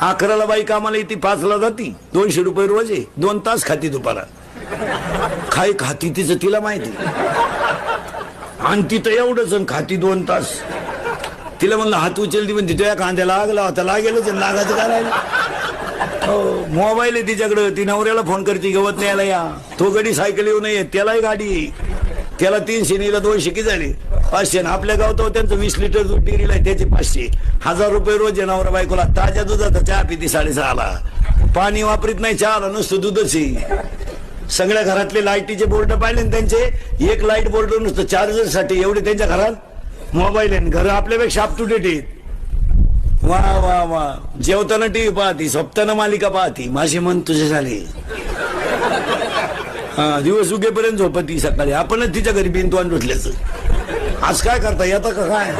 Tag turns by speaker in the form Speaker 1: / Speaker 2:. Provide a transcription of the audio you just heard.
Speaker 1: 11ला बाई कामाला येते, 5ला जाती, 200 रुपये रोज आहे, 2 तास खाती दुपारा. काय खाती तिचं तिला माहिती. आणि तिथं एवढंच खाती 2 तास. तिला म्हणलं हात उचलती पण तिथं कांद्या लागला होता, लागेलच लागायचं करायला. हो, मोबाईल आहे तिच्याकडं, ती नवऱ्याला फोन करते गवत न्यायला या. तो गडी सायकल येऊ नये, त्यालाही गाडी. त्याला 300 नीला 200 किती झाले, 500. आपल्या गावात त्यांचं 20 लिटर दूध डेअरीला आहे, त्याचे 500. 1000 रुपये रोज आहे नवरा बायकोला. ताज्या दुधाचा चहा पिती 6:30ला. पाणी वापरीत नाही चहाला, नुसतं दूधच आहे. सगळ्या घरातले लाईटीचे बोर्ड पाहिले त्यांचे, एक लाईट बोर्ड नुसतं चार्जर साठी. एवढे त्यांच्या घरात मोबाईल आहे. घर आपल्यापेक्षा अप टू डेट आहेत. वा वा वा. जेवताना टीव्ही पाहती, झोपताना मालिका पाहती. माझे मन तुझे झाले. हा, दिवस उगेपर्यंत झोपती. सकाळी आपणच तिच्या घरी बिंदवान धुतल्याचं. आज काय करता येतं का काय.